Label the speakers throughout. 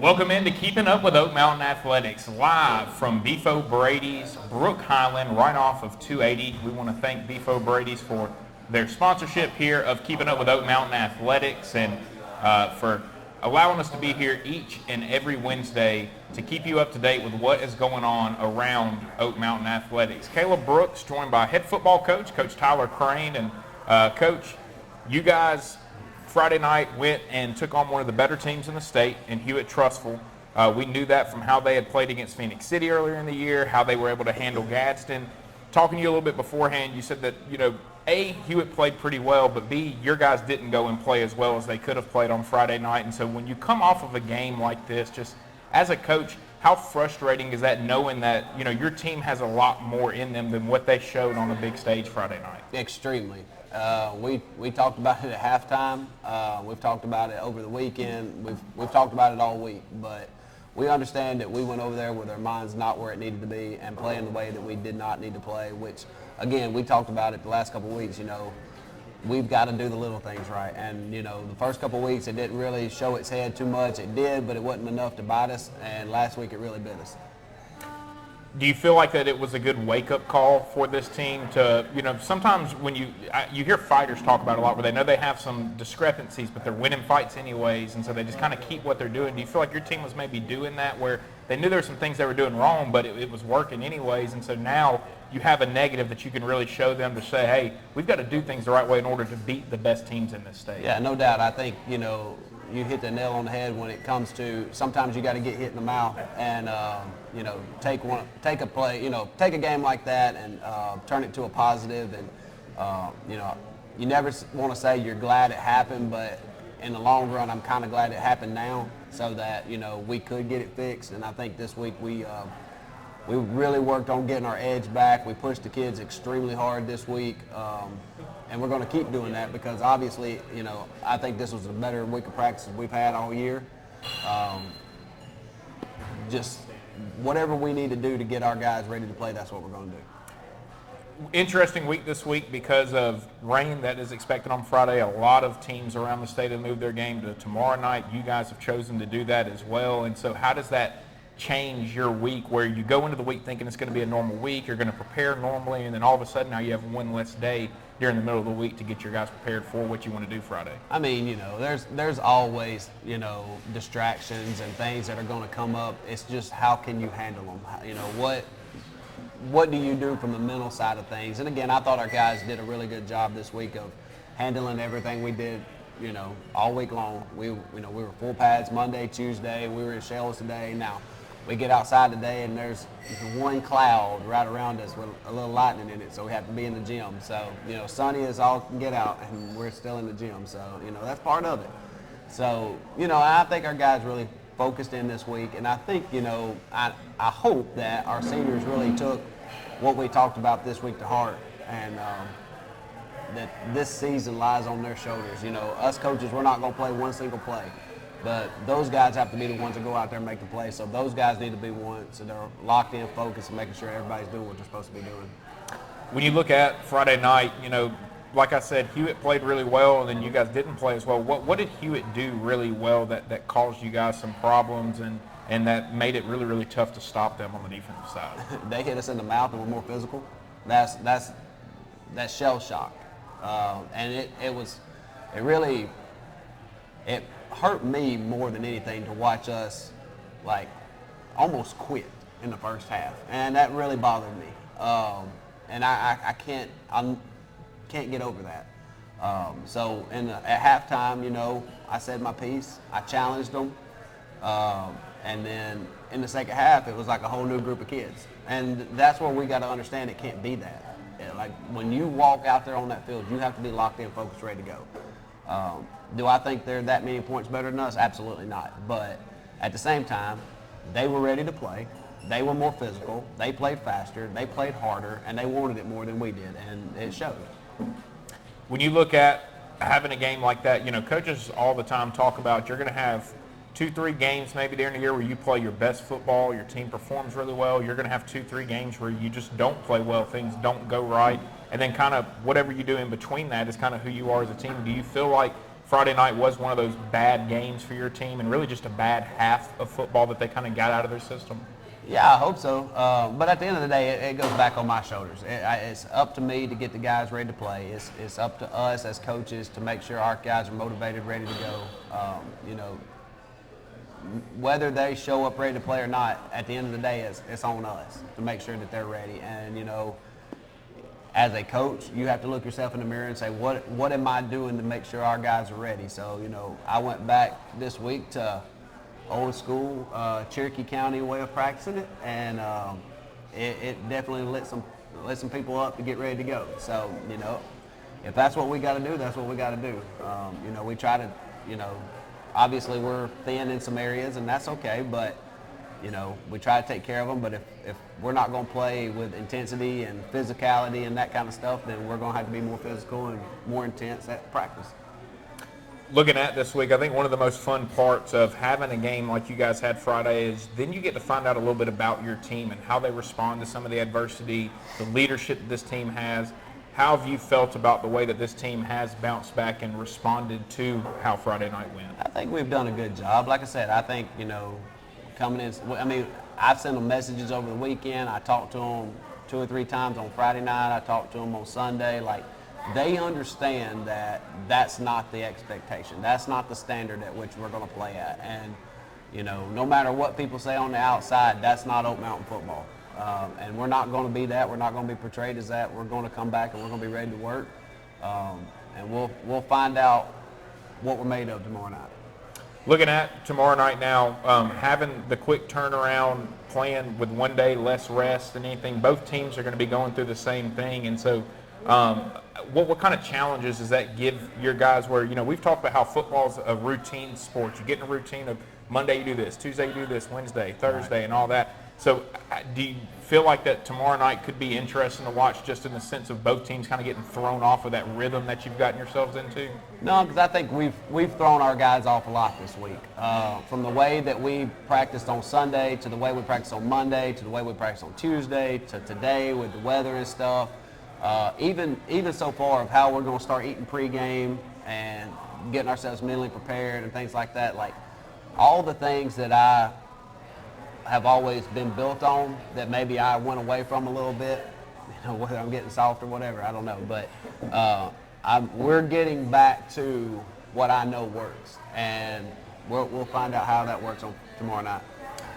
Speaker 1: Welcome into Keeping Up with Oak Mountain Athletics, live from Beef O'Brady's Brook Highland, right off of 280. We want to thank Beef O'Brady's for their sponsorship here of Keeping Up with Oak Mountain Athletics and for allowing us to be here each and every Wednesday to keep you up to date with what is going on around Oak Mountain Athletics. Caleb Brooks, joined by head football coach, Coach Tyler Crane. And Coach, you guys Friday night went and took on one of the better teams in the state in Hewitt Trussville. We knew that from how they had played against Phoenix City earlier in the year, how they were able to handle Gadsden. Talking to you a little bit beforehand, you said that, A, Hewitt played pretty well, but B, your guys didn't go and play as well as they could have played on Friday night. And so when you come off of a game like this, just as a coach, how frustrating is that knowing that, your team has a lot more in them than what they showed on a big stage Friday night?
Speaker 2: Extremely. We talked about it at halftime. We've talked about it over the weekend. We've talked about it all week. But we understand that we went over there with our minds not where it needed to be and playing the way that we did not need to play, which, again, we talked about it the last couple of weeks. We've got to do the little things right. And, the first couple of weeks it didn't really show its head too much. It did, but it wasn't enough to bite us. And last week it really bit us.
Speaker 1: Do you feel like that it was a good wake-up call for this team to, sometimes when you hear fighters talk about it a lot where they know they have some discrepancies, but they're winning fights anyways, and so they just kind of keep what they're doing. Do you feel like your team was maybe doing that where they knew there were some things they were doing wrong, but it was working anyways, and so now you have a negative that you can really show them to say, hey, we've got to do things the right way in order to beat the best teams in this state? Yeah,
Speaker 2: no doubt. I think, you hit the nail on the head when it comes to sometimes you got to get hit in the mouth and take a game like that and turn it to a positive. And you never want to say you're glad it happened, but in the long run, I'm kind of glad it happened now so that we could get it fixed. And I think this week we really worked on getting our edge back. We pushed the kids extremely hard this week. And we're going to keep doing that because obviously, I think this was a better week of practice we've had all year. Just whatever we need to do to get our guys ready to play, that's what we're going to do.
Speaker 1: Interesting week this week because of rain that is expected on Friday. A lot of teams around the state have moved their game to tomorrow night. You guys have chosen to do that as well. And so how does that change your week where you go into the week thinking it's going to be a normal week, you're going to prepare normally, and then all of a sudden now you have one less day during the middle of the week to get your guys prepared for what you want to do Friday?
Speaker 2: I mean, there's always, distractions and things that are going to come up. It's just how can you handle them? What do you do from the mental side of things? And again, I thought our guys did a really good job this week of handling everything we did, all week long. We were full pads Monday, Tuesday. We were in shells today. Now, we get outside today and there's one cloud right around us with a little lightning in it, so we have to be in the gym. So, sunny is all can get out and we're still in the gym. So, that's part of it. So, I think our guys really focused in this week, and I think, I hope that our seniors really took what we talked about this week to heart, and that this season lies on their shoulders. Us coaches, we're not going to play one single play. But those guys have to be the ones that go out there and make the play. So those guys need to be ones that are locked in, focused, and making sure everybody's doing what they're supposed to be doing.
Speaker 1: When you look at Friday night, like I said, Hewitt played really well, and then you guys didn't play as well. What did Hewitt do really well that caused you guys some problems and that made it really, really tough to stop them on the defensive side?
Speaker 2: They hit us in the mouth and were more physical. That's shell shock. And it hurt me more than anything to watch us almost quit in the first half, and that really bothered me. And I can't get over that. So at halftime, I said my piece. I challenged them, and then in the second half, it was like a whole new group of kids, and that's where we got to understand it can't be that. When you walk out there on that field, you have to be locked in, focused, ready to go. Do I think they're that many points better than us? Absolutely not. But at the same time, they were ready to play. They were more physical. They played faster. They played harder, and they wanted it more than we did, and it showed.
Speaker 1: When you look at having a game like that, coaches all the time talk about you're going to have 2-3 games maybe during the year where you play your best football, your team performs really well. You're going to have 2-3 games where you just don't play well, things don't go right, and then kind of whatever you do in between that is kind of who you are as a team. Do you feel like Friday night was one of those bad games for your team and really just a bad half of football that they kind of got out of their system?
Speaker 2: Yeah, I hope so. But at the end of the day, it goes back on my shoulders. It's up to me to get the guys ready to play. It's up to us as coaches to make sure our guys are motivated, ready to go. Whether they show up ready to play or not, at the end of the day, it's on us to make sure that they're ready. And, as a coach, you have to look yourself in the mirror and say, what am I doing to make sure our guys are ready? So, I went back this week to old school Cherokee County way of practicing it, and it definitely lit some people up to get ready to go. So, if that's what we got to do, that's what we got to do. We try to, obviously we're thin in some areas, and that's okay, but we try to take care of them. But if we're not going to play with intensity and physicality and that kind of stuff, then we're going to have to be more physical and more intense at practice.
Speaker 1: Looking at this week, I think one of the most fun parts of having a game like you guys had Friday is then you get to find out a little bit about your team and how they respond to some of the adversity, the leadership that this team has. How have you felt about the way that this team has bounced back and responded to how Friday night went?
Speaker 2: I think we've done a good job. Like I said, I think, coming in, I've sent them messages over the weekend. I talked to them 2 or 3 times on Friday night. I talked to them on Sunday. They understand that that's not the expectation. That's not the standard at which we're going to play at. And, no matter what people say on the outside, that's not Oak Mountain football. And we're not going to be that. We're not going to be portrayed as that. We're going to come back and we're going to be ready to work. And we'll find out what we're made of tomorrow night.
Speaker 1: Looking at tomorrow night now, having the quick turnaround, playing with 1 day less rest than anything, both teams are going to be going through the same thing. And so what kind of challenges does that give your guys where, we've talked about how football's a routine sport. You get in a routine of Monday you do this, Tuesday you do this, Wednesday, Thursday, and all that. So do you feel like that tomorrow night could be interesting to watch just in the sense of both teams kind of getting thrown off of that rhythm that you've gotten yourselves into?
Speaker 2: No, because I think we've thrown our guys off a lot this week. From the way that we practiced on Sunday to the way we practiced on Monday to the way we practiced on Tuesday to today with the weather and stuff. Even so far of how we're going to start eating pregame and getting ourselves mentally prepared and things like that. All the things that I have always been built on that maybe I went away from a little bit, whether I'm getting soft or whatever, I don't know. But we're getting back to what I know works, and we'll find out how that works on tomorrow night.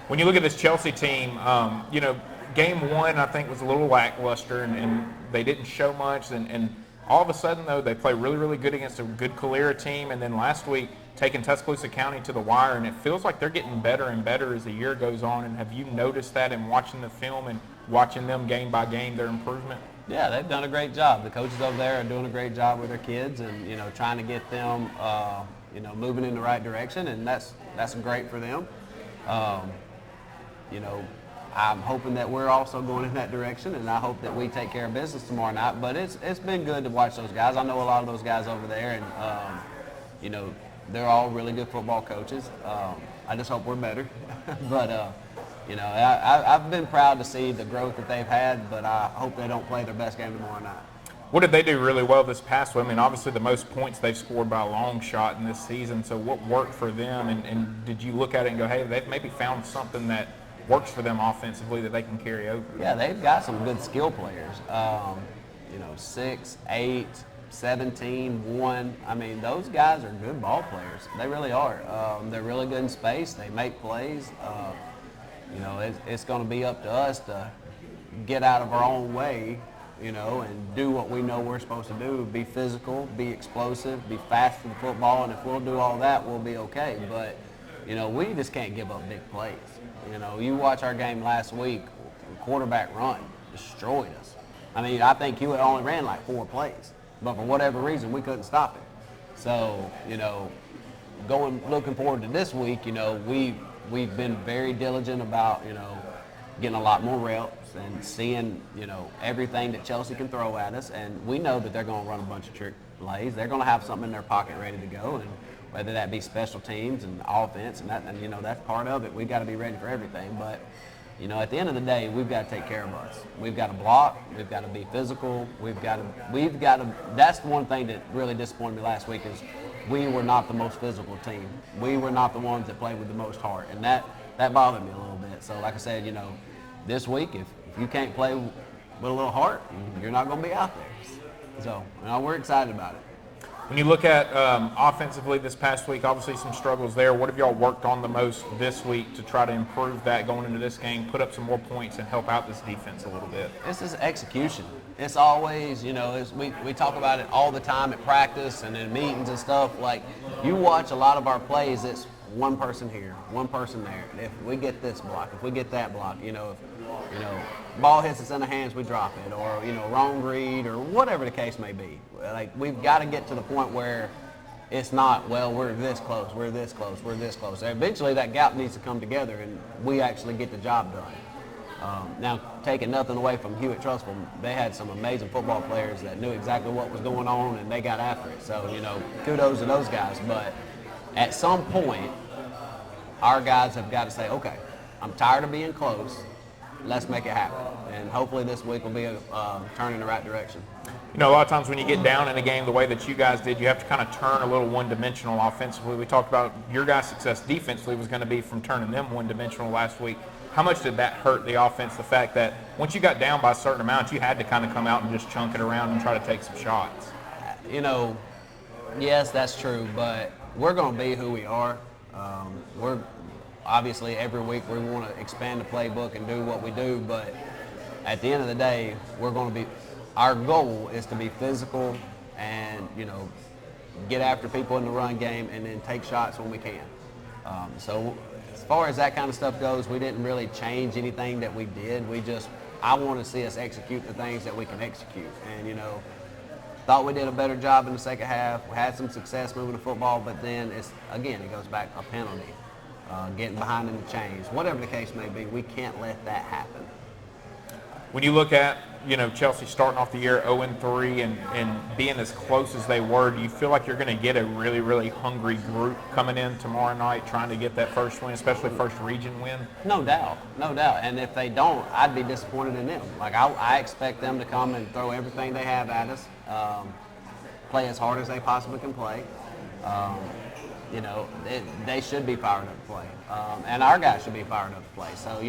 Speaker 1: When you look at this Chelsea team, game 1 I think was a little lackluster, and they didn't show much, and all of a sudden though they play really, really good against a good Calera team, and then last week taking Tuscaloosa County to the wire, and it feels like they're getting better and better as the year goes on. And have you noticed that in watching the film and watching them game by game, their improvement?
Speaker 2: Yeah, they've done a great job. The coaches over there are doing a great job with their kids, and trying to get them moving in the right direction, and that's great for them. I'm hoping that we're also going in that direction, and I hope that we take care of business tomorrow night. But it's been good to watch those guys. I know a lot of those guys over there, and they're all really good football coaches. I just hope we're better. But I've been proud to see the growth that they've had, but I hope they don't play their best game tomorrow night.
Speaker 1: What did they do really well this past week? I mean, obviously the most points they've scored by a long shot in this season. So what worked for them, and did you look at it and go, hey, they've maybe found something that works for them offensively that they can carry over?
Speaker 2: Yeah, they've got some good skill players. 6, 8, 17, 1. I mean, those guys are good ball players. They really are. They're really good in space. They make plays. It's going to be up to us to get out of our own way, and do what we know we're supposed to do. Be physical, be explosive, be fast for the football, and if we'll do all that, we'll be okay. But, we just can't give up big plays. You watch our game last week, quarterback run destroyed us. I mean, I think Hewitt only ran 4 plays, but for whatever reason, we couldn't stop it. So, looking forward to this week, we've been very diligent about, getting a lot more reps and seeing, everything that Chelsea can throw at us. And we know that they're going to run a bunch of trick plays. They're going to have something in their pocket ready to go, and whether that be special teams and offense, and that's part of it. We've got to be ready for everything. But, at the end of the day, we've got to take care of us. We've got to block. We've got to be physical. We've got to. That's one thing that really disappointed me last week is we were not the most physical team. We were not the ones that played with the most heart, and that bothered me a little bit. So like I said, this week, if you can't play with a little heart, you're not going to be out there. So we're excited about it.
Speaker 1: When you look at offensively this past week, obviously some struggles there. What have y'all worked on the most this week to try to improve that going into this game, put up some more points, and help out this defense a little bit?
Speaker 2: This is execution. It's always, we talk about it all the time at practice and in meetings and stuff. Like, you watch a lot of our plays, it's one person here, one person there. If we get this block, if we get that block, if ball hits us in the hands, we drop it, or wrong read, or whatever the case may be. Like, we've got to get to the point where it's not, well, we're this close, we're this close, we're this close. Eventually, that gap needs to come together, and we actually get the job done. Now, taking nothing away from Hewitt Trussville, they had some amazing football players that knew exactly what was going on, and they got after it. So, kudos to those guys. But at some point, our guys have got to say, okay, I'm tired of being close. Let's make it happen. And hopefully this week will be a turn in the right direction.
Speaker 1: A lot of times when you get down in a game the way that you guys did, you have to kind of turn a little one-dimensional offensively. We talked about your guys' success defensively was going to be from turning them one-dimensional last week. How much did that hurt the offense, the fact that once you got down by a certain amount, you had to kind of come out and just chunk it around and try to take some shots?
Speaker 2: Yes, that's true, but we're going to be who we are. We're obviously every week we want to expand the playbook and do what we do, but at the end of the day, our goal is to be physical and, get after people in the run game and then take shots when we can. So as far as that kind of stuff goes, we didn't really change anything that we did. I want to see us execute the things that we can execute. And, thought we did a better job in the second half. We had some success moving the football, but then it goes back a penalty, getting behind in the chains. Whatever the case may be, we can't let that happen.
Speaker 1: When you look at, Chelsea starting off the year 0-3 and being as close as they were, do you feel like you're going to get a really, really hungry group coming in tomorrow night trying to get that first win, especially first region win?
Speaker 2: No doubt. And if they don't, I'd be disappointed in them. Like, I expect them to come and throw everything they have at us, play as hard as they possibly can play. They should be fired up to play. And our guys should be fired up to play. So,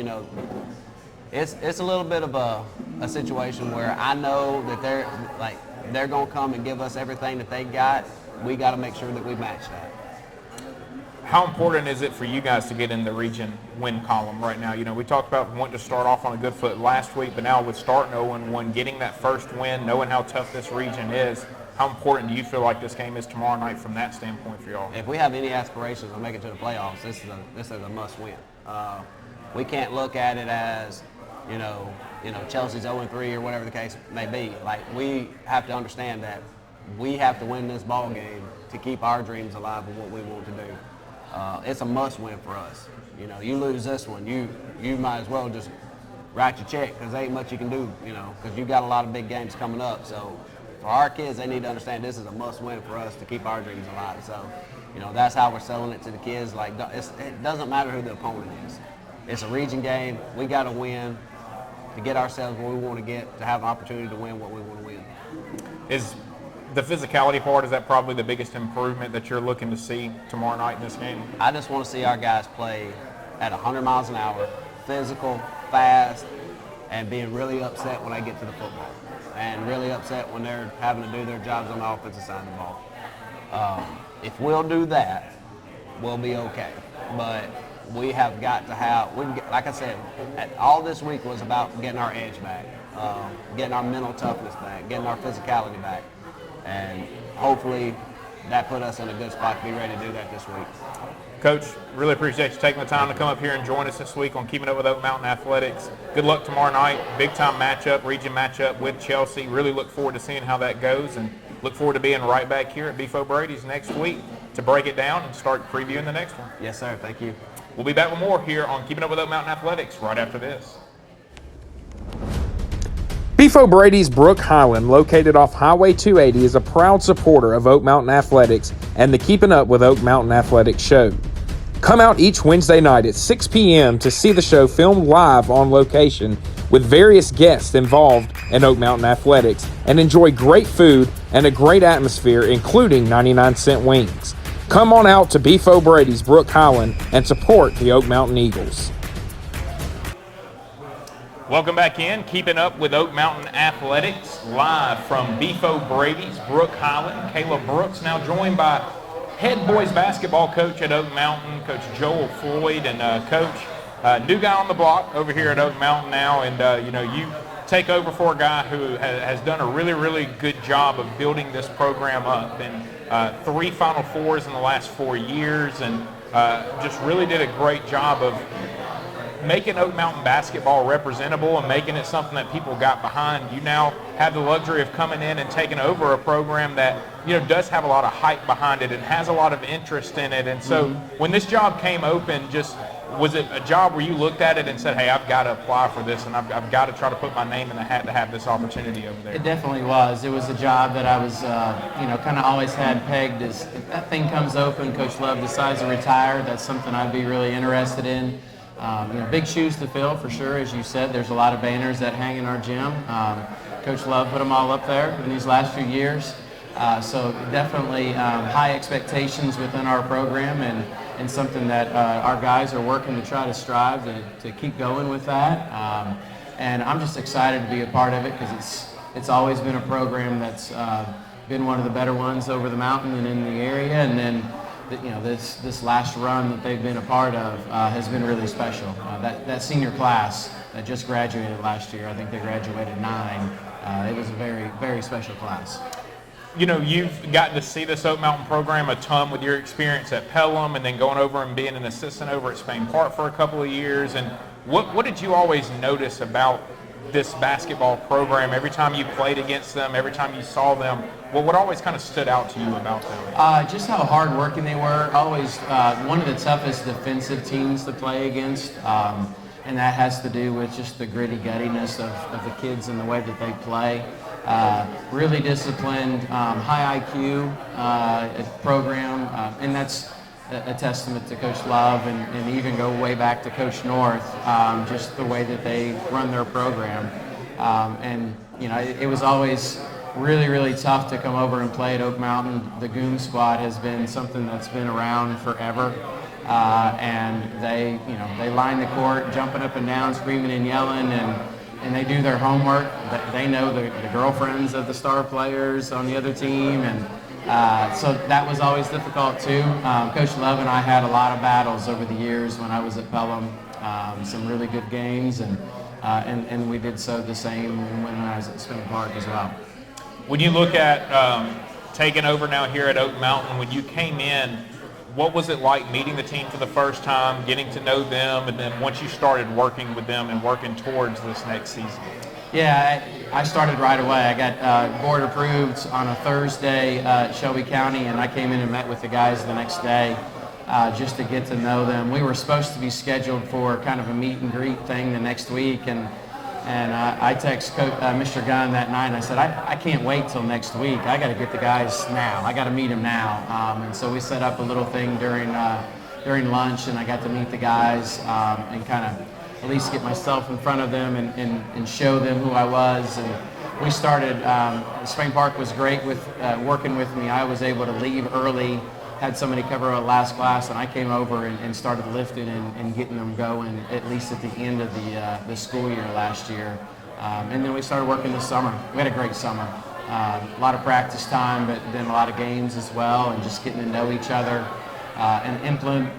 Speaker 2: it's a little bit of a situation where I know that they're going to come and give us everything that they got. We got to make sure that we match that.
Speaker 1: How important is it for you guys to get in the region win column right now? We talked about wanting to start off on a good foot last week, but now with starting 0-1, getting that first win, knowing how tough this region is, how important do you feel like this game is tomorrow night from that standpoint for y'all?
Speaker 2: If we have any aspirations of making it to the playoffs, this is a must win. We can't look at it as, Chelsea's 0-3 or whatever the case may be. Like, we have to understand that we have to win this ball game to keep our dreams alive of what we want to do. It's a must win for us. You lose this one, you might as well just write your check because there ain't much you can do, because you've got a lot of big games coming up. So for our kids, they need to understand this is a must win for us to keep our dreams alive. So, that's how we're selling it to the kids. Like, it doesn't matter who the opponent is. It's a region game. We got to win to get ourselves where we want to get, to have an opportunity to win what we want to win.
Speaker 1: Is the physicality part, is that probably the biggest improvement that you're looking to see tomorrow night in this game?
Speaker 2: I just want to see our guys play at 100 miles an hour, physical, fast, and being really upset when they get to the football, and really upset when they're having to do their jobs on the offensive side of the ball. If we'll do that, we'll be okay. But we have got to have, like I said, all this week was about getting our edge back, getting our mental toughness back, getting our physicality back. And hopefully that put us in a good spot to be ready to do that this week.
Speaker 1: Coach, really appreciate you taking the time to come up here and join us this week on Keeping Up with Oak Mountain Athletics. Good luck tomorrow night. Big-time matchup, region matchup with Chelsea. Really look forward to seeing how that goes, and look forward to being right back here at Beefo Brady's next week to break it down and start previewing the next one.
Speaker 2: Yes, sir. Thank you.
Speaker 1: We'll be back with more here on Keeping Up with Oak Mountain Athletics right after this. Beefo Brady's Brook Highland, located off Highway 280, is a proud supporter of Oak Mountain Athletics and the Keeping Up with Oak Mountain Athletics show.
Speaker 3: Come out each Wednesday night at 6 p.m. to see the show filmed live on location with various guests involved in Oak Mountain Athletics and enjoy great food and a great atmosphere, including 99-cent wings. Come on out to Beef O'Brady's Brook Highland and support the Oak Mountain Eagles.
Speaker 1: Welcome back in, keeping up with Oak Mountain Athletics, live from Beef O'Brady's Brook Highland. Caleb Brooks now joined by head boys basketball coach at Oak Mountain, Coach Joel Floyd, and Coach, new guy on the block over here at Oak Mountain now, and you take over for a guy who has done a really, really good job of building this program up, and 3 Final Fours in the last 4 years, and just really did a great job of making Oak Mountain basketball representable and making it something that people got behind. You now have the luxury of coming in and taking over a program that does have a lot of hype behind it and has a lot of interest in it. And so when this job came open, just was it a job where you looked at it and said, hey, I've got to apply for this and I've got to try to put my name in the hat to have this opportunity over there?
Speaker 4: It definitely was. It was a job that I was, kind of always had pegged as if that thing comes open, Coach Love decides to retire, that's something I'd be really interested in. Big shoes to fill for sure. As you said, there's a lot of banners that hang in our gym. Coach Love put them all up there in these last few years. So definitely high expectations within our program and something that our guys are working to try to strive to keep going with that. And I'm just excited to be a part of it because it's always been a program that's been one of the better ones over the mountain and in the area. And then this last run that they've been a part of has been really special. That senior class that just graduated last year, I think they graduated 9. It was a very, very special class.
Speaker 1: You've gotten to see this Oak Mountain program a ton with your experience at Pelham and then going over and being an assistant over at Spain Park for a couple of years. And what did you always notice about this basketball program every time you played against them, every time you saw them? What always kind of stood out to you about them?
Speaker 4: Just how hard-working they were. Always one of the toughest defensive teams to play against, and that has to do with just the gritty guttiness of the kids and the way that they play. Really disciplined, high IQ program, and that's a testament to Coach Love and even go way back to Coach North, just the way that they run their program. It was always really, really tough to come over and play at Oak Mountain. The Goon Squad has been something that's been around forever. And they line the court, jumping up and down, screaming and yelling, and they do their homework. They know the girlfriends of the star players on the other team, and so that was always difficult too. Coach Love and I had a lot of battles over the years when I was at Pelham. Some really good games, and we did so the same when I was at Spain Park as well.
Speaker 1: When you look at taking over now here at Oak Mountain, when you came in, what was it like meeting the team for the first time, getting to know them, and then once you started working with them and working towards this next season?
Speaker 4: Yeah, I started right away. I got board approved on a Thursday at Shelby County, and I came in and met with the guys the next day just to get to know them. We were supposed to be scheduled for kind of a meet and greet thing the next week, and I text Mr. Gunn that night, and I said, I can't wait till next week. I got to get the guys now. I got to meet them now. And so we set up a little thing during lunch, and I got to meet the guys and kind of at least get myself in front of them and show them who I was. And we started, Spain Park was great with working with me. I was able to leave early, had somebody cover a last class, and I came over and started lifting and getting them going, at least at the end of the school year last year. And then we started working this summer. We had a great summer. A lot of practice time, but then a lot of games as well, and just getting to know each other and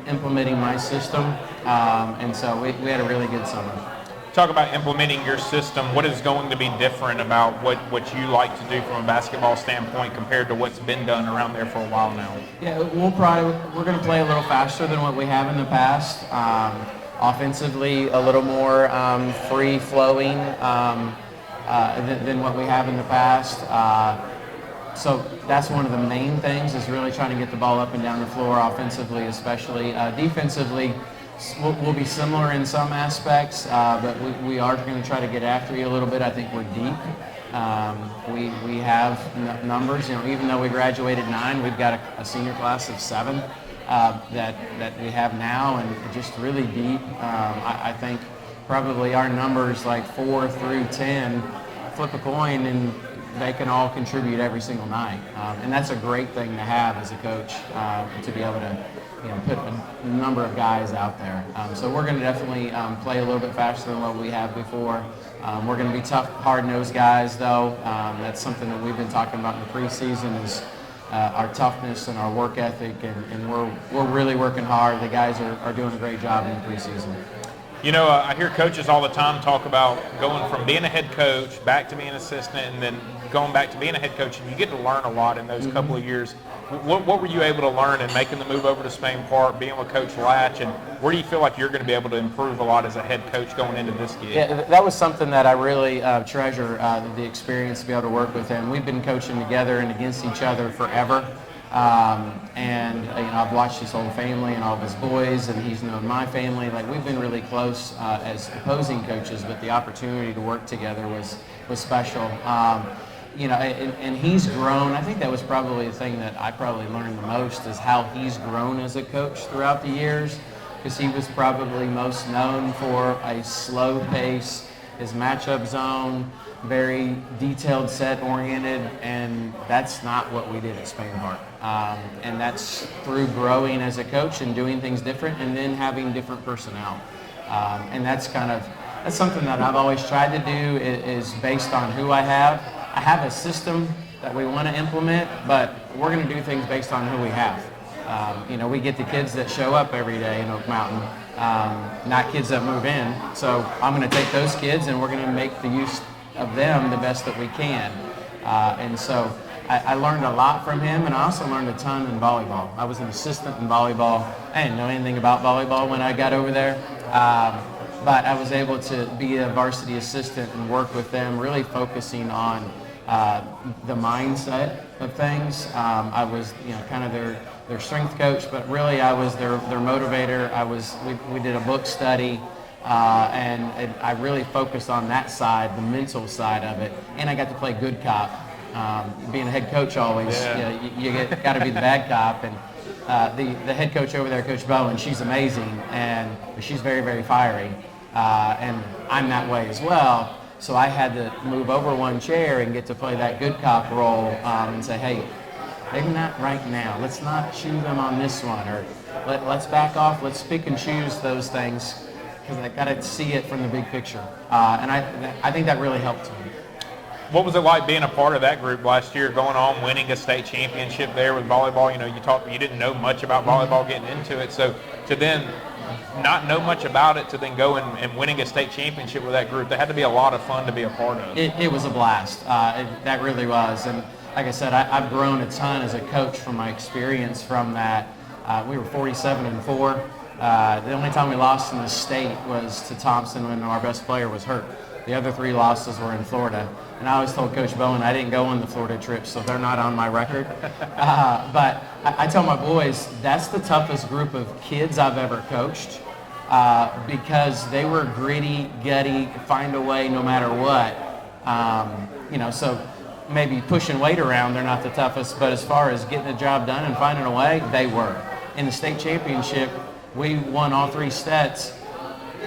Speaker 4: implementing my system. And so we had a really good summer.
Speaker 1: Talk about implementing your system. What is going to be different about what you like to do from a basketball standpoint compared to what's been done around there for a while now?
Speaker 4: Yeah, we're going to play a little faster than what we have in the past. Offensively, a little more free-flowing than what we have in the past. So that's one of the main things, is really trying to get the ball up and down the floor, offensively especially. Defensively, we'll be similar in some aspects, but we are going to try to get after you a little bit. I think we're deep. We have numbers. Even though we graduated 9, we've got a senior class of 7. that we have now, and just really deep. I think probably our numbers like 4 through 10, flip a coin and they can all contribute every single night. And that's a great thing to have as a coach, to be able to put a number of guys out there. So we're going to definitely play a little bit faster than what we have before. We're going to be tough, hard-nosed guys, though. That's something that we've been talking about in the preseason is our toughness and our work ethic, and we're really working hard. The guys are doing a great job in the preseason.
Speaker 1: I hear coaches all the time talk about going from being a head coach back to being an assistant and then going back to being a head coach, and you get to learn a lot in those couple of years. What were you able to learn in making the move over to Spain Park, being with Coach Latch, and where do you feel like you're going to be able to improve a lot as a head coach going into this gig?
Speaker 4: Yeah, that was something that I really treasure, the experience to be able to work with him. We've been coaching together and against each other forever. And I've watched his whole family and all of his boys, and he's known my family. Like, we've been really close as opposing coaches, but the opportunity to work together was special. And he's grown. I think that was probably the thing that I probably learned the most is how he's grown as a coach throughout the years, because he was probably most known for a slow pace, his matchup zone, very detailed set oriented, and that's not what we did at Spain Park. And that's through growing as a coach and doing things different, and then having different personnel. And that's something that I've always tried to do is based on who I have. I have a system that we want to implement, but we're going to do things based on who we have. We get the kids that show up every day in Oak Mountain, not kids that move in. So I'm going to take those kids and we're going to make the use of them the best that we can. And so I learned a lot from him, and I also learned a ton in volleyball. I was an assistant in volleyball. I didn't know anything about volleyball when I got over there. But I was able to be a varsity assistant and work with them, really focusing on the mindset of things. I was, kind of their strength coach, but really I was their motivator. We did a book study, and I really focused on that side, the mental side of it, and I got to play good cop. Being a head coach always, you got to be the bad cop, and the head coach over there, Coach Bowen, she's amazing, and she's very, very fiery, and I'm that way as well. So I had to move over one chair and get to play that good cop role, and say, hey, maybe not right now. Let's not chew them on this one, or let's back off. Let's pick and choose those things, because I got to see it from the big picture, and I think that really helped me.
Speaker 1: What was it like being a part of that group last year, going on, winning a state championship there with volleyball? You didn't know much about volleyball getting into it, so to then not know much about it to then go and winning a state championship with that group, that had to be a lot of fun to be a part of.
Speaker 4: It was a blast. That really was. And like I said, I've grown a ton as a coach from my experience from that. We were 47-4. The only time we lost in the state was to Thompson when our best player was hurt. The other 3 losses were in Florida. And I always told Coach Bowen I didn't go on the Florida trip, so they're not on my record. But I tell my boys, that's the toughest group of kids I've ever coached, because they were gritty, gutty, find a way no matter what. So maybe pushing weight around, they're not the toughest, but as far as getting the job done and finding a way, they were. In the state championship, we won all 3 sets,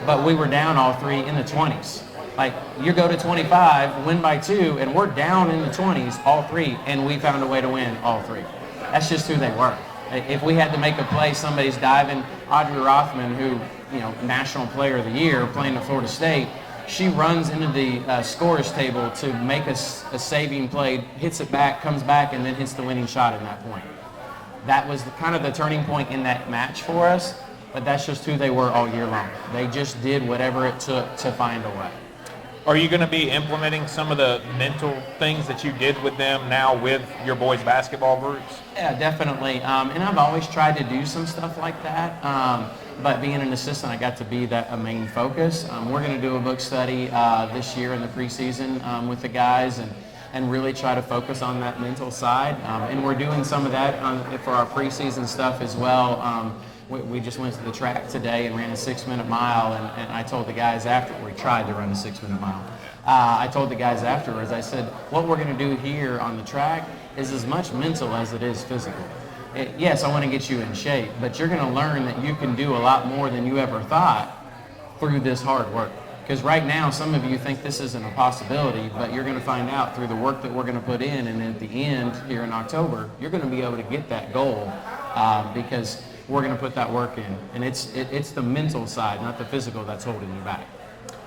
Speaker 4: but we were down all 3 in the 20s. Like, you go to 25, win by 2, and we're down in the 20s, all 3, and we found a way to win all 3. That's just who they were. If we had to make a play, somebody's diving. Audrey Rothman, who, National Player of the Year, playing at Florida State, she runs into the scores table to make a saving play, hits it back, comes back, and then hits the winning shot in that point. That was kind of the turning point in that match for us, but that's just who they were all year long. They just did whatever it took to find a way.
Speaker 1: Are you going to be implementing some of the mental things that you did with them now with your boys' basketball groups?
Speaker 4: Yeah, definitely. And I've always tried to do some stuff like that. But being an assistant, I got to be a main focus. We're going to do a book study this year in the preseason with the guys and really try to focus on that mental side. And we're doing some of that for our preseason stuff as well. We just went to the track today and ran a 6-minute mile, and I told the guys after, we tried to run a 6-minute mile. I told the guys afterwards, I said, what we're going to do here on the track is as much mental as it is physical. yes, I want to get you in shape, but you're going to learn that you can do a lot more than you ever thought through this hard work. Because right now, some of you think this isn't a possibility, but you're going to find out through the work that we're going to put in, and at the end here in October, you're going to be able to get that goal because we're going to put that work in. And it's the mental side, not the physical, that's holding you back.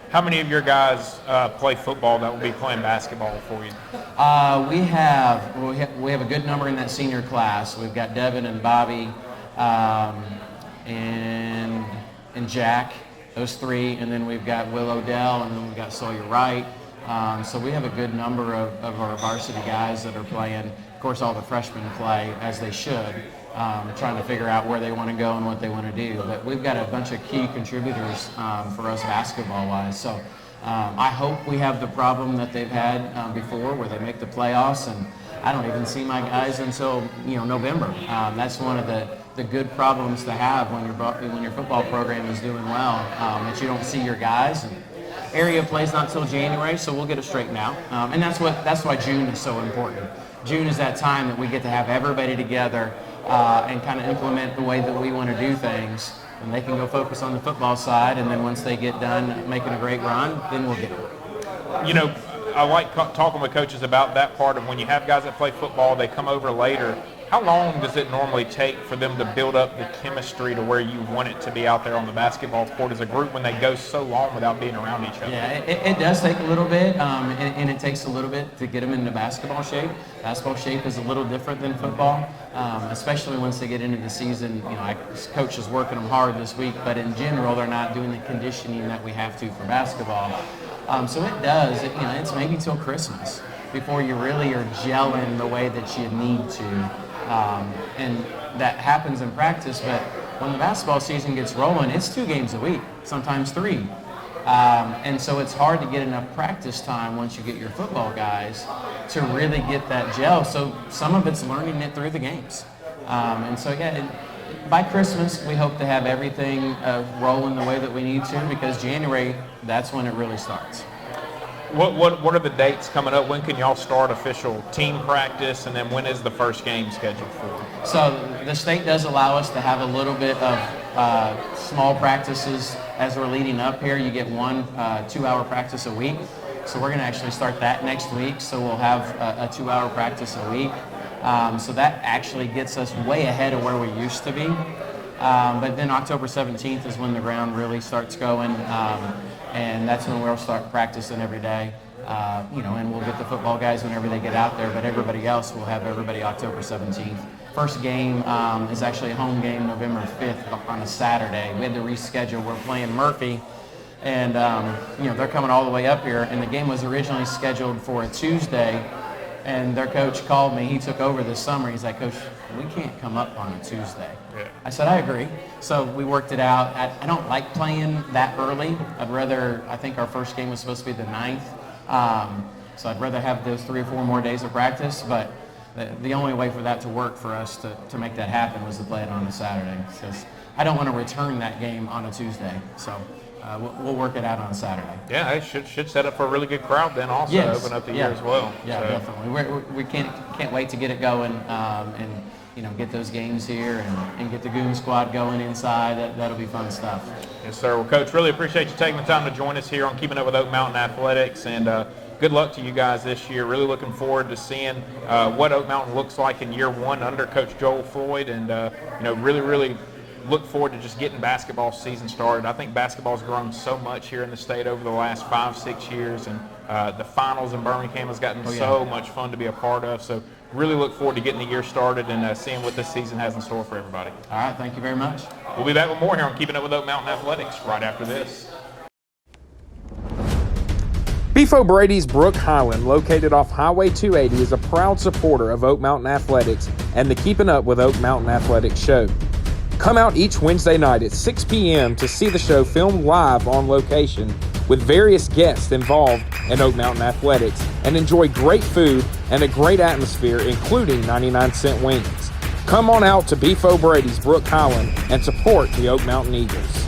Speaker 1: How many of your guys play football that will be playing basketball for you?
Speaker 4: We have a good number in that senior class. We've got Devon and Bobby and Jack, those three, and then we've got Will Odell, and then we've got Sawyer Wright. So we have a good number of our varsity guys that are playing. Of course, all the freshmen play, as they should, trying to figure out where they want to go and what they want to do. But we've got a bunch of key contributors for us basketball-wise. So I hope we have the problem that they've had before, where they make the playoffs, and I don't even see my guys until November. That's one of the good problems to have when your football program is doing well, that you don't see your guys. And area plays not till January, so we'll get it straightened out. And that's why June is so important. June is that time that we get to have everybody together and kind of implement the way that we want to do things. And they can go focus on the football side, and then once they get done making a great run, then we'll get it.
Speaker 1: I like talking with coaches about that part of when you have guys that play football, they come over later. How long does it normally take for them to build up the chemistry to where you want it to be out there on the basketball court as a group when they go so long without being around each other?
Speaker 4: Yeah, it does take a little bit, and it takes a little bit to get them into basketball shape. Basketball shape is a little different than football, especially once they get into the season. Coach is working them hard this week, but in general, they're not doing the conditioning that we have to for basketball. So it does. It's maybe till Christmas before you really are gelling the way that you need to. And that happens in practice, but when the basketball season gets rolling, it's 2 games a week, sometimes 3. And so it's hard to get enough practice time once you get your football guys to really get that gel. So some of it's learning it through the games. And so, by Christmas, we hope to have everything rolling the way that we need to, because January, that's when it really starts.
Speaker 1: What are the dates coming up? When can y'all start official team practice, and then when is the first game scheduled for?
Speaker 4: So the state does allow us to have a little bit of small practices as we're leading up here. You get 1 2-hour practice a week. So we're going to actually start that next week. So we'll have a 2-hour practice a week. So that actually gets us way ahead of where we used to be. But then October 17th is when the ground really starts going, and that's when we'll start practicing every day. And we'll get the football guys whenever they get out there, but everybody else will have everybody October 17th. First game is actually a home game November 5th on a Saturday. We had to reschedule. We're playing Murphy, and they're coming all the way up here, and the game was originally scheduled for a Tuesday. And their coach called me. He took over this summer. He's like, Coach, we can't come up on a Tuesday. Yeah. I said, I agree. So we worked it out. I don't like playing that early. I think our first game was supposed to be the 9th. So I'd rather have those 3 or 4 more days of practice. But the only way for that to work for us to make that happen was to play it on a Saturday. Because I don't want to return that game on a Tuesday. So we'll work it out on Saturday.
Speaker 1: Yeah, it should set up for a really good crowd then also to open up the year as well.
Speaker 4: Yeah, so. Definitely. We can't wait to get it going and get those games here and get the Goon Squad going inside. That'll be fun stuff.
Speaker 1: Yes, sir. Well, Coach, really appreciate you taking the time to join us here on Keeping Up with Oak Mountain Athletics, and good luck to you guys this year. Really looking forward to seeing what Oak Mountain looks like in year 1 under Coach Joel Floyd, and really look forward to just getting basketball season started. I think basketball's grown so much here in the state over the last 5-6 years, and the finals in Birmingham has gotten so much fun to be a part of. So really look forward to getting the year started and seeing what this season has in store for everybody.
Speaker 4: All right, thank you very much.
Speaker 1: We'll be back with more here on Keeping Up with Oak Mountain Athletics right after this.
Speaker 3: Beef O'Brady's Brook Highland, located off Highway 280, is a proud supporter of Oak Mountain Athletics and the Keeping Up with Oak Mountain Athletics show. Come out each Wednesday night at 6 p.m. to see the show filmed live on location with various guests involved in Oak Mountain Athletics, and enjoy great food and a great atmosphere, including 99-cent wings. Come on out to Beef O'Brady's Brook Highland and support the Oak Mountain Eagles.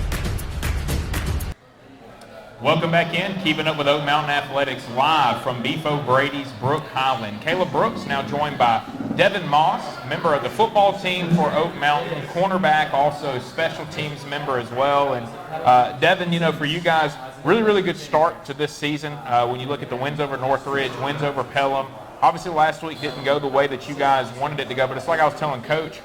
Speaker 1: Welcome back in, Keeping Up with Oak Mountain Athletics live from Beef O'Brady's Brook Highland. Caleb Brooks now joined by Devon Moss, member of the football team for Oak Mountain, cornerback, also special teams member as well. And Devon, for you guys, really, really good start to this season. When you look at the wins over Northridge, wins over Pelham, obviously last week didn't go the way that you guys wanted it to go, but it's like I was telling Coach,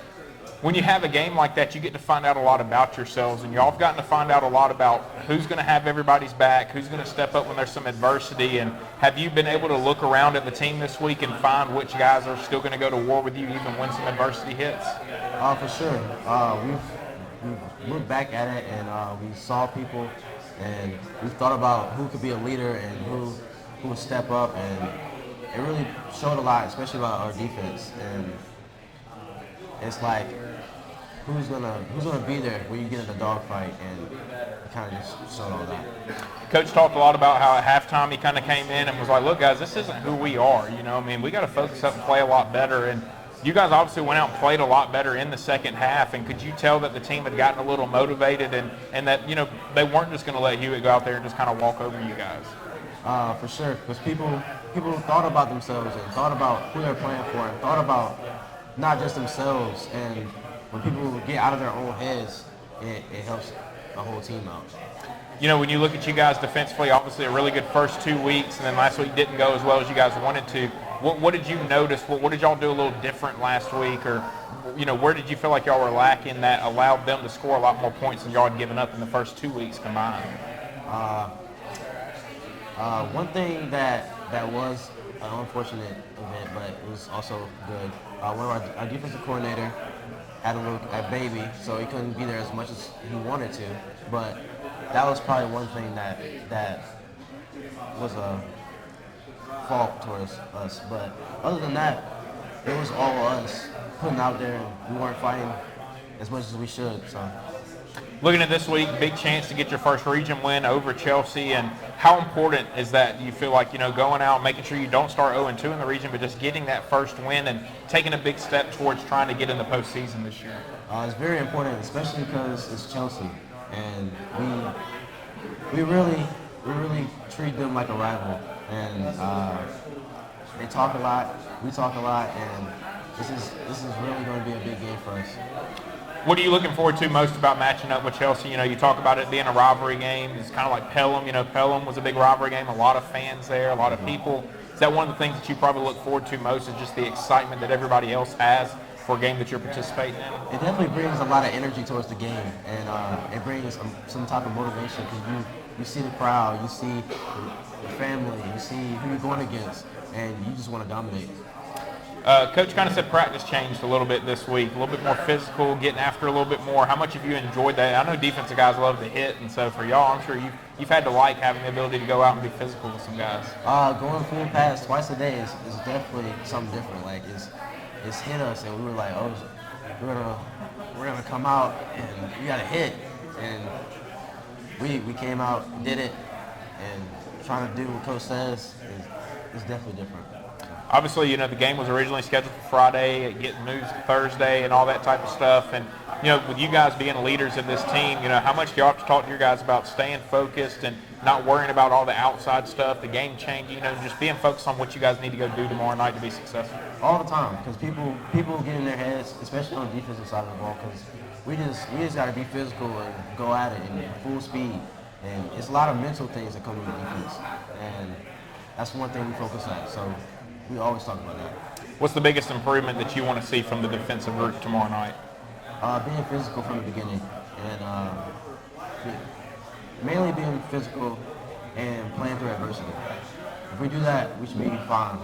Speaker 1: when you have a game like that, you get to find out a lot about yourselves, and y'all have gotten to find out a lot about who's going to have everybody's back, who's going to step up when there's some adversity, and have you been able to look around at the team this week and find which guys are still going to go to war with you even when some adversity hits?
Speaker 5: For sure. We've looked back at it, and we saw people, and we've thought about who could be a leader and who would step up, and it really showed a lot, especially about our defense. And it's like, who's gonna be there when you get in a dogfight, and it kind of just showed all that.
Speaker 1: Coach talked a lot about how at halftime he kind of came in and was like, look, guys, this isn't who we are. We got to focus up and play a lot better. And you guys obviously went out and played a lot better in the second half. And could you tell that the team had gotten a little motivated and that, they weren't just going to let Hewitt go out there and just kind of walk over you guys?
Speaker 5: For sure, because people thought about themselves and thought about who they're playing for and thought about not just themselves. And when people get out of their own heads, it helps the whole team out.
Speaker 1: When you look at you guys defensively, obviously a really good first 2 weeks, and then last week didn't go as well as you guys wanted to. What did you notice? What did y'all do a little different last week? Or, where did you feel like y'all were lacking that allowed them to score a lot more points than y'all had given up in the first 2 weeks combined?
Speaker 5: One thing that was an unfortunate event, but it was also good. One of our defensive coordinator had a look at baby, so he couldn't be there as much as he wanted to. But that was probably one thing that was a fault towards us. But other than that, it was all us putting out there, and we weren't fighting as much as we should. So.
Speaker 1: Looking at this week, big chance to get your first region win over Chelsea, and how important is that? Do you feel like, going out, making sure you don't start 0-2 in the region, but just getting that first win and taking a big step towards trying to get in the postseason this year?
Speaker 5: It's very important, especially because it's Chelsea, and we really treat them like a rival, and they talk a lot, we talk a lot, and this is really going to be a big game for us.
Speaker 1: What are you looking forward to most about matching up with Chelsea? You talk about it being a rivalry game. It's kind of like Pelham. Pelham was a big rivalry game. A lot of fans there, a lot of people. Is that one of the things that you probably look forward to most, is just the excitement that everybody else has for a game that you're participating in?
Speaker 5: It definitely brings a lot of energy towards the game, and it brings some type of motivation, because you see the crowd, you see the family, you see who you're going against, and you just want to dominate.
Speaker 1: Coach kind of said practice changed a little bit this week, a little bit more physical, getting after a little bit more. How much have you enjoyed that? I know defensive guys love to hit, and so for y'all, I'm sure you've had to like having the ability to go out and be physical with some guys.
Speaker 5: Going full pass twice a day is definitely something different. Like it's hit us, and we were like, oh, we're gonna come out and we gotta hit, and we came out, did it, and trying to do what Coach says is definitely different.
Speaker 1: Obviously, the game was originally scheduled for Friday, getting moved to Thursday and all that type of stuff. And, with you guys being leaders of this team, how much do you have to talk to your guys about staying focused and not worrying about all the outside stuff, the game changing, just being focused on what you guys need to go do tomorrow night to be successful?
Speaker 5: All the time, because people get in their heads, especially on the defensive side of the ball, because we just got to be physical and go at it in full speed. And it's a lot of mental things that come with defense, and that's one thing we focus on. So we always talk about that.
Speaker 1: What's the biggest improvement that you want to see from the defensive group tomorrow night?
Speaker 5: Being physical from the beginning, and mainly being physical and playing through adversity. If we do that, we should be fine.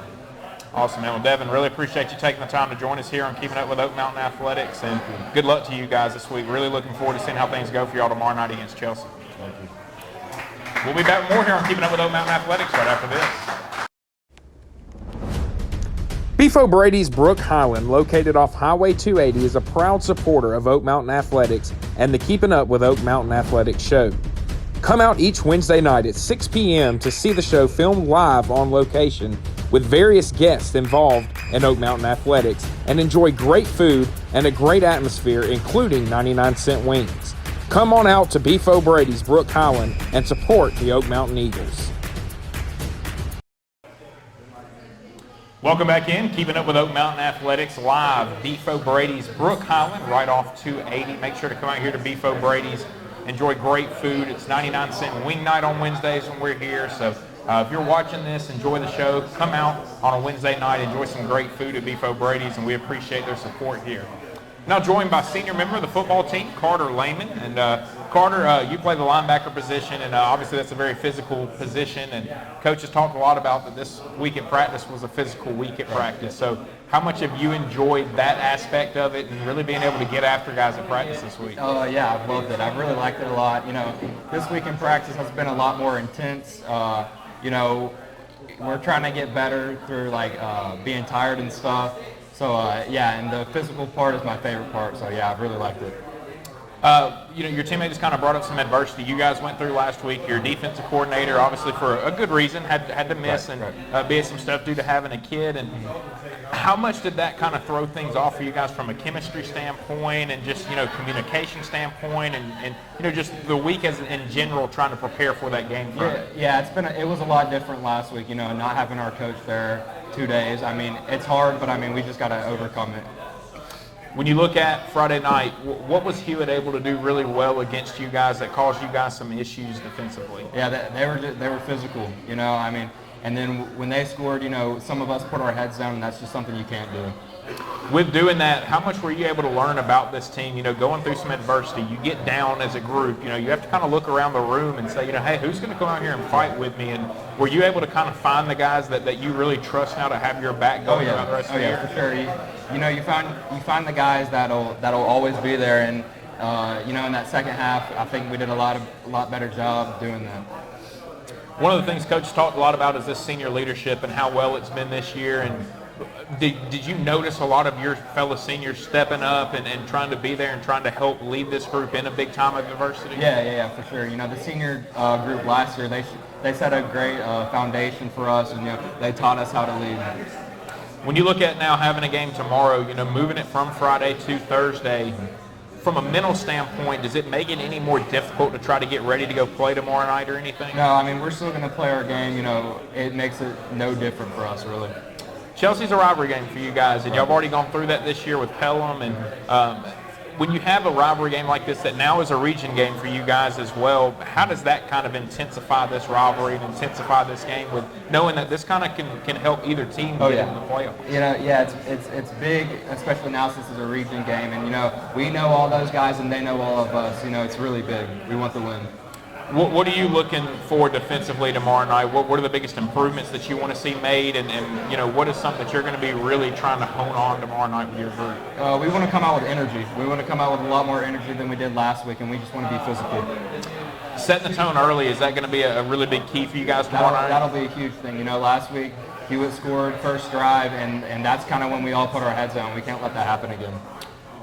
Speaker 1: Awesome, man. Well, Devon, really appreciate you taking the time to join us here on Keeping Up with Oak Mountain Athletics, and good luck to you guys this week. Really looking forward to seeing how things go for y'all tomorrow night against Chelsea.
Speaker 5: Thank you.
Speaker 1: We'll be back with more here on Keeping Up with Oak Mountain Athletics right after this.
Speaker 3: Beef O'Brady's Brook Highland, located off Highway 280, is a proud supporter of Oak Mountain Athletics and the Keeping Up with Oak Mountain Athletics show. Come out each Wednesday night at 6 p.m. to see the show filmed live on location with various guests involved in Oak Mountain Athletics, and enjoy great food and a great atmosphere, including 99-cent wings. Come on out to Beef O'Brady's Brook Highland and support the Oak Mountain Eagles.
Speaker 1: Welcome back in. Keeping up with Oak Mountain Athletics live. Beef O'Brady's Brook Highland right off 280. Make sure to come out here to Beef O'Brady's. Enjoy great food. It's 99-cent wing night on Wednesdays when we're here. So if you're watching this, enjoy the show. Come out on a Wednesday night. Enjoy some great food at Beef O'Brady's, and we appreciate their support here. Now joined by senior member of the football team, Carter Layman. And Carter, you play the linebacker position, and obviously that's a very physical position. And Coach has talked a lot about that this week at practice was a physical week at practice. So how much have you enjoyed that aspect of it and really being able to get after guys at practice this week?
Speaker 6: Oh, yeah, I've loved it. I've really liked it a lot. You know, this week in practice has been a lot more intense. You know, we're trying to get better through, being tired and stuff. So, yeah, and the physical part is my favorite part. So, yeah, I've really liked it.
Speaker 1: You know, your teammate just kind of brought up some adversity you guys went through last week. Your defensive coordinator, obviously for a good reason, had to miss and be some stuff due to having a kid. And how much did that kind of throw things off for you guys from a chemistry standpoint and just, you know, communication standpoint and you know, just the week as in general trying to prepare for that game?
Speaker 6: Yeah, it was a lot different last week, you know, not having our coach there 2 days. I mean, it's hard, but I mean, we just got to overcome it.
Speaker 1: When you look at Friday night, what was Hewitt able to do really well against you guys that caused you guys some issues defensively?
Speaker 6: Yeah, they were physical, you know. I mean, and then when they scored, you know, some of us put our heads down, and that's just something you can't do.
Speaker 1: With doing that, how much were you able to learn about this team? You know, going through some adversity, you get down as a group. You know, you have to kind of look around the room and say, you know, hey, who's going to come out here and fight with me? And were you able to kind of find the guys that you really trust now to have your back going throughout the rest of the year?
Speaker 6: For sure. You know, you find the guys that'll always be there, and you know, in that second half, I think we did a lot better job doing that.
Speaker 1: One of the things Coach talked a lot about is this senior leadership and how well it's been this year. And did you notice a lot of your fellow seniors stepping up and trying to be there and trying to help lead this group in a big time of adversity?
Speaker 6: Yeah, for sure. You know, the senior group last year, they set a great foundation for us, and you know, they taught us how to lead.
Speaker 1: When you look at now having a game tomorrow, you know, moving it from Friday to Thursday, from a mental standpoint, does it make it any more difficult to try to get ready to go play tomorrow night or anything?
Speaker 6: No, I mean, we're still going to play our game. You know, it makes it no different for us, really.
Speaker 1: Chelsea's a rivalry game for you guys, and y'all have already gone through that this year with Pelham. And when you have a rivalry game like this that now is a region game for you guys as well, how does that kind of intensify this rivalry and intensify this game with knowing that this kind of can help either team get into the playoffs?
Speaker 6: You know, yeah, it's big, especially now since it's a region game, and you know, we know all those guys and they know all of us. You know, it's really big. We want the win.
Speaker 1: What are you looking for defensively tomorrow night? What are the biggest improvements that you want to see made, and you know, what is something that you're going to be really trying to hone on tomorrow night with your group?
Speaker 6: We want to come out with energy. We want to come out with a lot more energy than we did last week, and we just want to be physical.
Speaker 1: Setting the tone early, is that going to be a really big key for you guys tomorrow night?
Speaker 6: That'll be a huge thing. You know, last week Hewitt scored first drive, and that's kind of when we all put our heads down. We can't let that happen again.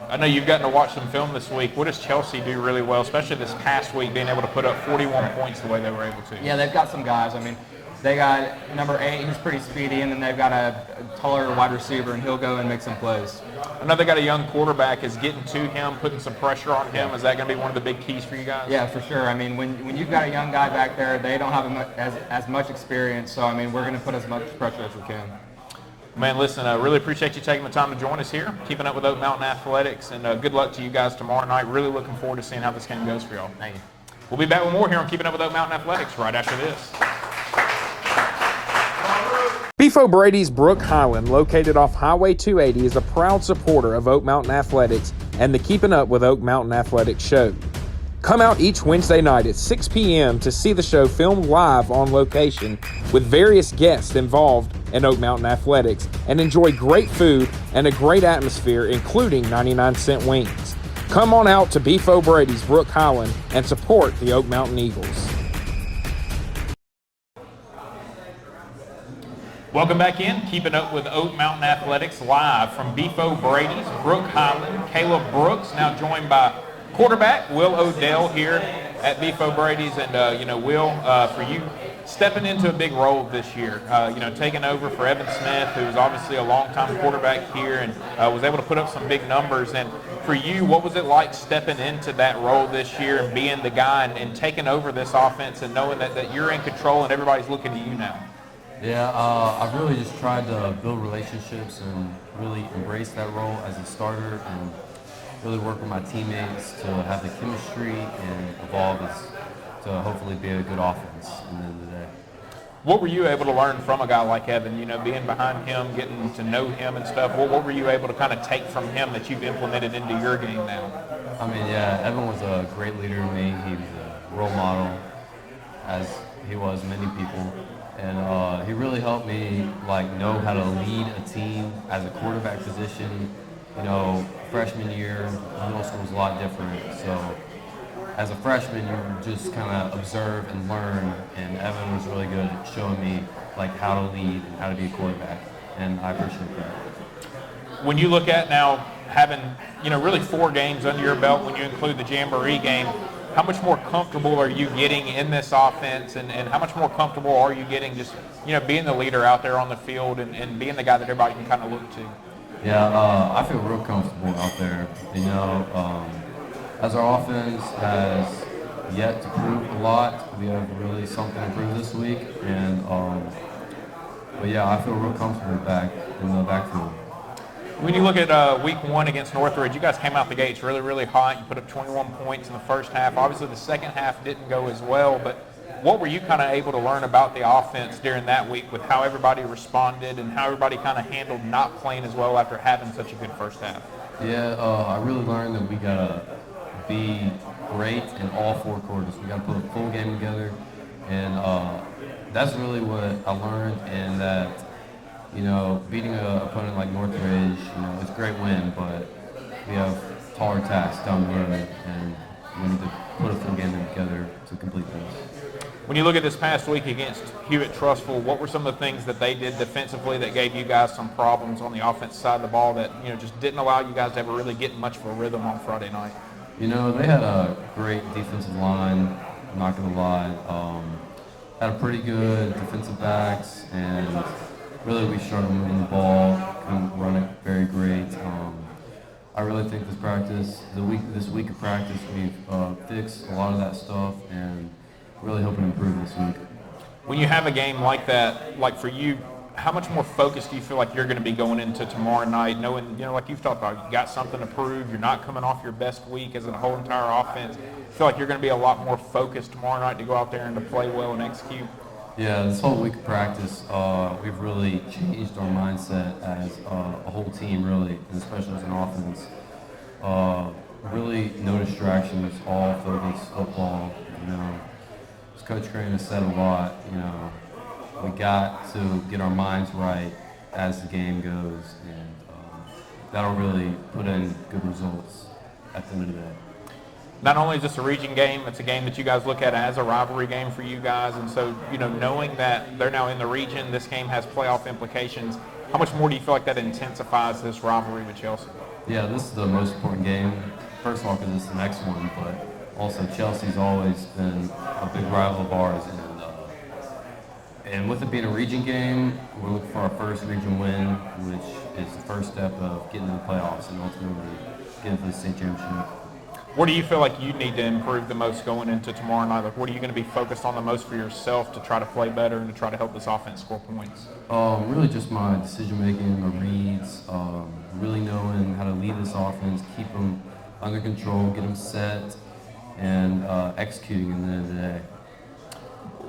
Speaker 1: I know you've gotten to watch some film this week. What does Chelsea do really well, especially this past week, being able to put up 41 points the way they were able to?
Speaker 6: Yeah, they've got some guys. I mean, they got number 8, who's pretty speedy, and then they've got a taller wide receiver, and he'll go and make some plays.
Speaker 1: I know they got a young quarterback. Is getting to him, putting some pressure on him, is that going to be one of the big keys for you guys?
Speaker 6: Yeah, for sure. I mean, when you've got a young guy back there, they don't have as much experience, so, I mean, we're going to put as much pressure as we can.
Speaker 1: Man, listen, I really appreciate you taking the time to join us here, keeping up with Oak Mountain Athletics, and good luck to you guys tomorrow night. Really looking forward to seeing how this game goes for y'all.
Speaker 6: Thank you.
Speaker 1: We'll be back with more here on Keeping Up with Oak Mountain Athletics right after this.
Speaker 3: Beef O'Brady's Brook Highland, located off Highway 280, is a proud supporter of Oak Mountain Athletics and the Keeping Up with Oak Mountain Athletics show. Come out each Wednesday night at 6 p.m. to see the show filmed live on location with various guests involved in Oak Mountain Athletics and enjoy great food and a great atmosphere, including 99-cent wings. Come on out to Beef O'Brady's Brook Highland and support the Oak Mountain Eagles.
Speaker 1: Welcome back in, Keeping Up with Oak Mountain Athletics live from Beef O'Brady's Brook Highland. Caleb Brooks now joined by quarterback Will Odell here at Beef O'Brady's, and you know, Will, for you stepping into a big role this year, you know, taking over for Evan Smith, who's obviously a longtime quarterback here and was able to put up some big numbers. And for you, what was it like stepping into that role this year and being the guy and taking over this offense and knowing that you're in control and everybody's looking to you now?
Speaker 7: Yeah, I've really just tried to build relationships and really embrace that role as a starter and really work with my teammates to have the chemistry and evolve to hopefully be a good offense at the end of the day.
Speaker 1: What were you able to learn from a guy like Evan? You know, being behind him, getting to know him and stuff. What were you able to kind of take from him that you've implemented into your game now?
Speaker 7: I mean, yeah, Evan was a great leader to me. He was a role model, as he was many people. And he really helped me know how to lead a team as a quarterback position. You know, freshman year, middle school was a lot different. So as a freshman, you just kind of observe and learn. And Evan was really good at showing me how to lead and how to be a quarterback. And I appreciate that.
Speaker 1: When you look at now having, really 4 games under your belt when you include the Jamboree game, how much more comfortable are you getting in this offense, and how much more comfortable are you getting just, being the leader out there on the field and being the guy that everybody can kind of look to?
Speaker 7: Yeah, I feel real comfortable out there. As our offense has yet to prove a lot, we have really something to prove this week. But yeah, I feel real comfortable back in the backfield.
Speaker 1: When you look at week 1 against Northridge, you guys came out the gates really, really hot. You put up 21 points in the first half. Obviously, the second half didn't go as well, but what were you kind of able to learn about the offense during that week with how everybody responded and how everybody kind of handled not playing as well after having such a good first half?
Speaker 7: Yeah, I really learned that we got to be great in all 4 quarters. We got to put a full game together, and that's really what I learned, and that beating an opponent like Northridge, it's a great win, but we have taller tasks down the road, and we need to put a full game together to complete this.
Speaker 1: When you look at this past week against Hewitt Trussville, what were some of the things that they did defensively that gave you guys some problems on the offensive side of the ball that, just didn't allow you guys to ever really get much of a rhythm on Friday night?
Speaker 7: They had a great defensive line, I'm not going to lie. Had a pretty good defensive backs, and really we struggled moving the ball, couldn't run it very great. I really think this week of practice, we've fixed a lot of that stuff, and really hoping to improve this week.
Speaker 1: When you have a game like that, like for you, how much more focused do you feel like you're going to be going into tomorrow night, knowing, like you've talked about, you got something to prove, you're not coming off your best week as a whole entire offense. I feel like you're going to be a lot more focused tomorrow night to go out there and to play well and execute.
Speaker 7: Yeah, this whole week of practice, we've really changed our mindset as a whole team, really, and especially as an offense. Really no distractions, all focus football. As Coach Crane has said a lot, we got to get our minds right as the game goes, and that'll really put in good results at the end of the day.
Speaker 1: Not only is this a region game, it's a game that you guys look at as a rivalry game for you guys, and so, knowing that they're now in the region, this game has playoff implications, how much more do you feel like that intensifies this rivalry with Chelsea?
Speaker 7: Yeah, this is the most important game, first of all because it's the next one, but also Chelsea's always been a big rival of ours, and with it being a region game, we're looking for our first region win, which is the first step of getting to the playoffs and ultimately getting to the state championship.
Speaker 1: What do you feel like you need to improve the most going into tomorrow night? Like, what are you going to be focused on the most for yourself to try to play better and to try to help this offense score points?
Speaker 7: Really just my decision-making, my reads, really knowing how to lead this offense, keep them under control, get them set, and executing at the end of the day.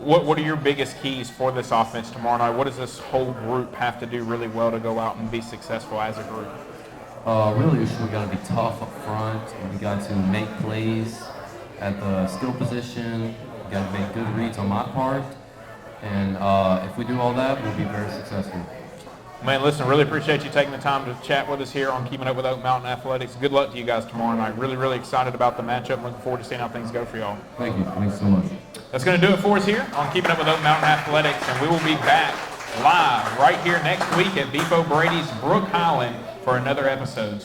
Speaker 1: What are your biggest keys for this offense tomorrow night? What does this whole group have to do really well to go out and be successful as a group?
Speaker 7: Really, we got to be tough up front. We got to make plays at the skill position. We got to make good reads on my part. And if we do all that, we'll be very successful.
Speaker 1: Man, listen, really appreciate you taking the time to chat with us here on Keeping Up with Oak Mountain Athletics. Good luck to you guys tomorrow night. Really, really excited about the matchup. Looking forward to seeing how things go for y'all.
Speaker 7: Thank you. Thanks so much.
Speaker 1: That's going to do it for us here on Keeping Up with Oak Mountain Athletics, and we will be back live right here next week at Beef O'Brady's Brook Highland for another episode.